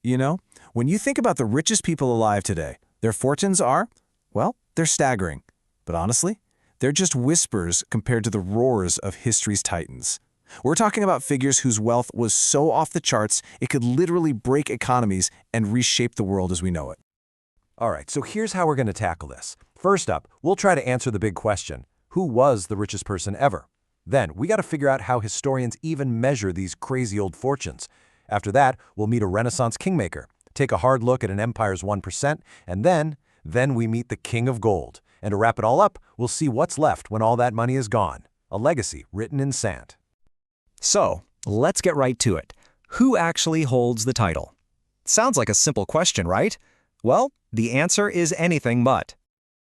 You know, when you think about the richest people alive today, their fortunes are, well, they're staggering. But honestly, they're just whispers compared to the roars of history's titans. We're talking about figures whose wealth was so off the charts it could literally break economies and reshape the world as we know it. All right, so here's how we're going to tackle this. First up, we'll try to answer the big question: who was the richest person ever? Then, we got to figure out how historians even measure these crazy old fortunes. After that, we'll meet a Renaissance kingmaker, take a hard look at an empire's 1%, and then we meet the king of gold. And to wrap it all up, we'll see what's left when all that money is gone. A legacy written in sand. So, let's get right to it. Who actually holds the title? Sounds like a simple question, right? Well, the answer is anything but.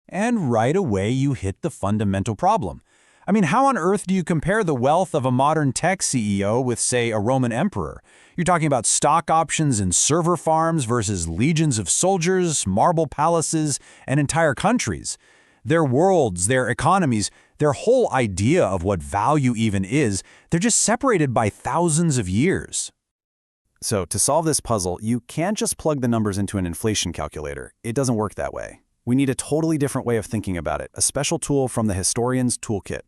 And right away you hit the fundamental problem. I mean, how on earth do you compare the wealth of a modern tech CEO with, say, a Roman emperor? You're talking about stock options and server farms versus legions of soldiers, marble palaces, and entire countries. Their worlds, their economies, their whole idea of what value even is, they're just separated by thousands of years. So to solve this puzzle, you can't just plug the numbers into an inflation calculator. It doesn't work that way. We need a totally different way of thinking about it, a special tool from the historian's toolkit.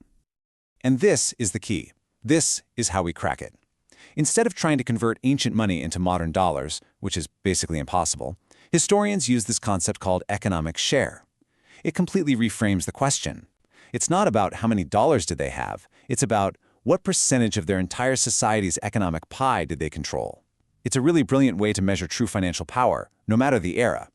And this is the key. This is how we crack it. Instead of trying to convert ancient money into modern dollars, which is basically impossible, historians use this concept called economic share. It completely reframes the question. It's not about how many dollars did they have, it's about what percentage of their entire society's economic pie did they control. It's a really brilliant way to measure true financial power, no matter the era.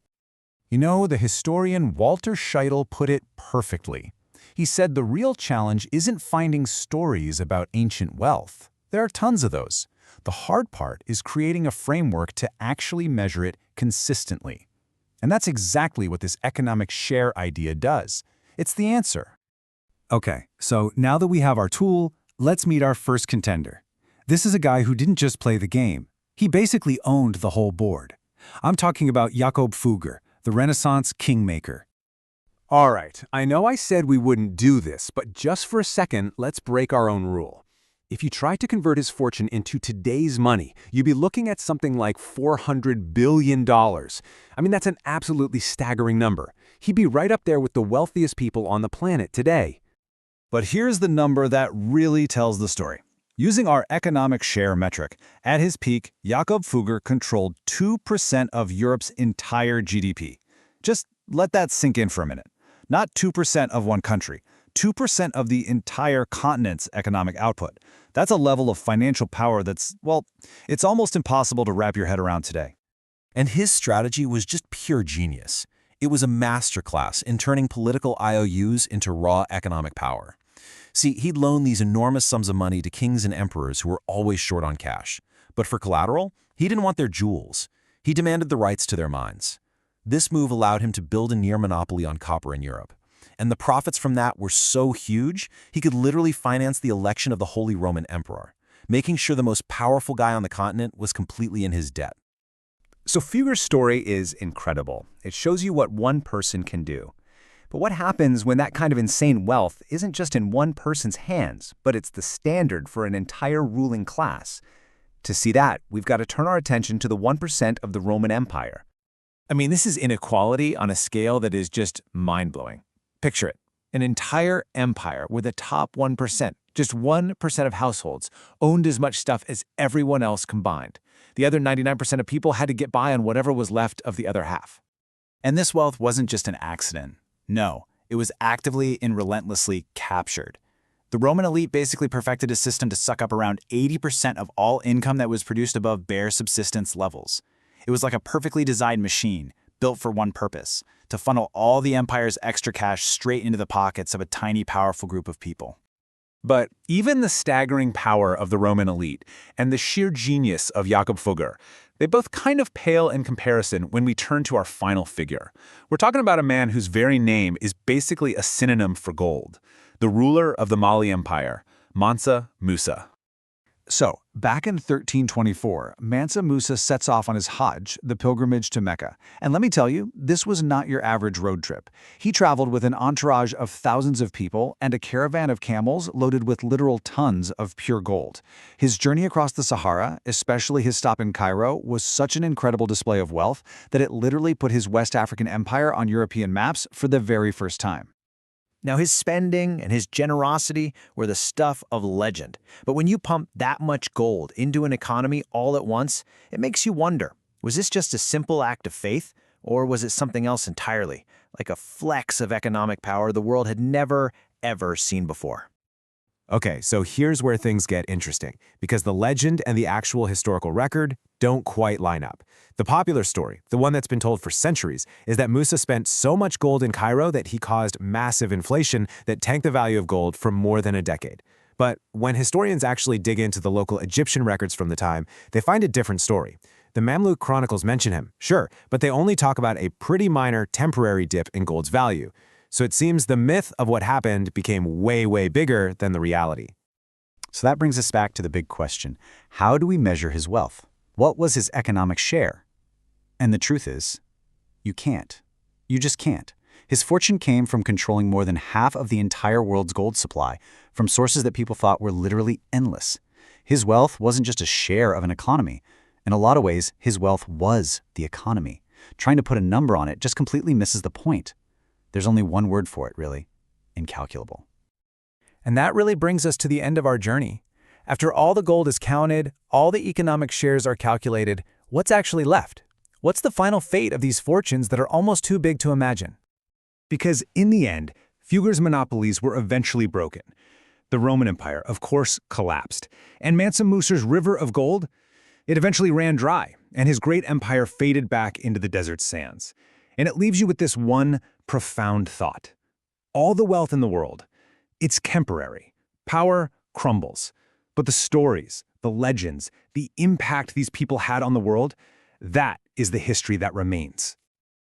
You know, the historian Walter Scheitel put it perfectly. He said the real challenge isn't finding stories about ancient wealth. There are tons of those. The hard part is creating a framework to actually measure it consistently. And that's exactly what this economic share idea does. It's the answer. Okay, so now that we have our tool, let's meet our first contender. This is a guy who didn't just play the game. He basically owned the whole board. I'm talking about Jakob Fugger, the Renaissance kingmaker. All right, I know I said we wouldn't do this, but just for a second, let's break our own rule. If you tried to convert his fortune into today's money, you'd be looking at something like $400 billion. I mean, that's an absolutely staggering number. He'd be right up there with the wealthiest people on the planet today. But here's the number that really tells the story. Using our economic share metric, at his peak, Jakob Fugger controlled 2% of Europe's entire GDP. Just let that sink in for a minute. Not 2% of one country, 2% of the entire continent's economic output. That's a level of financial power that's, well, it's almost impossible to wrap your head around today. And his strategy was just pure genius. It was a masterclass in turning political IOUs into raw economic power. See, he'd loan these enormous sums of money to kings and emperors who were always short on cash. But for collateral, he didn't want their jewels. He demanded the rights to their mines. This move allowed him to build a near monopoly on copper in Europe. And the profits from that were so huge, he could literally finance the election of the Holy Roman Emperor, making sure the most powerful guy on the continent was completely in his debt. So Fugger's story is incredible. It shows you what one person can do. But what happens when that kind of insane wealth isn't just in one person's hands, but it's the standard for an entire ruling class? To see that, we've got to turn our attention to the 1% of the Roman Empire. I mean, this is inequality on a scale that is just mind-blowing. Picture it, an entire empire where the top 1%, just 1% of households, owned as much stuff as everyone else combined. The other 99% of people had to get by on whatever was left of the other half. And this wealth wasn't just an accident. No, it was actively and relentlessly captured. The Roman elite basically perfected a system to suck up around 80% of all income that was produced above bare subsistence levels. It was like a perfectly designed machine, built for one purpose, to funnel all the empire's extra cash straight into the pockets of a tiny, powerful group of people. But even the staggering power of the Roman elite and the sheer genius of Jakob Fugger, they both kind of pale in comparison when we turn to our final figure. We're talking about a man whose very name is basically a synonym for gold, the ruler of the Mali Empire, Mansa Musa. So, back in 1324, Mansa Musa sets off on his Hajj, the pilgrimage to Mecca. And let me tell you, this was not your average road trip. He traveled with an entourage of thousands of people and a caravan of camels loaded with literal tons of pure gold. His journey across the Sahara, especially his stop in Cairo, was such an incredible display of wealth that it literally put his West African empire on European maps for the very first time. Now, his spending and his generosity were the stuff of legend. But when you pump that much gold into an economy all at once, it makes you wonder, was this just a simple act of faith, or was it something else entirely, like a flex of economic power the world had never, ever seen before? Okay, so here's where things get interesting, because the legend and the actual historical record don't quite line up. The popular story, the one that's been told for centuries, is that Musa spent so much gold in Cairo that he caused massive inflation that tanked the value of gold for more than a decade. But when historians actually dig into the local Egyptian records from the time, they find a different story. The Mamluk chronicles mention him, sure, but they only talk about a pretty minor temporary dip in gold's value. So it seems the myth of what happened became way, way bigger than the reality. So that brings us back to the big question. How do we measure his wealth? What was his economic share? And the truth is, you can't. You just can't. His fortune came from controlling more than half of the entire world's gold supply, from sources that people thought were literally endless. His wealth wasn't just a share of an economy. In a lot of ways, his wealth was the economy. Trying to put a number on it just completely misses the point. There's only one word for it, really: incalculable. And that really brings us to the end of our journey. After all the gold is counted, all the economic shares are calculated, what's actually left? What's the final fate of these fortunes that are almost too big to imagine? Because in the end, Fugger's monopolies were eventually broken. The Roman Empire, of course, collapsed. And Mansa Musa's river of gold? It eventually ran dry, and his great empire faded back into the desert sands. And it leaves you with this one profound thought. All the wealth in the world, it's temporary. Power crumbles. But the stories, the legends, the impact these people had on the world, that is the history that remains.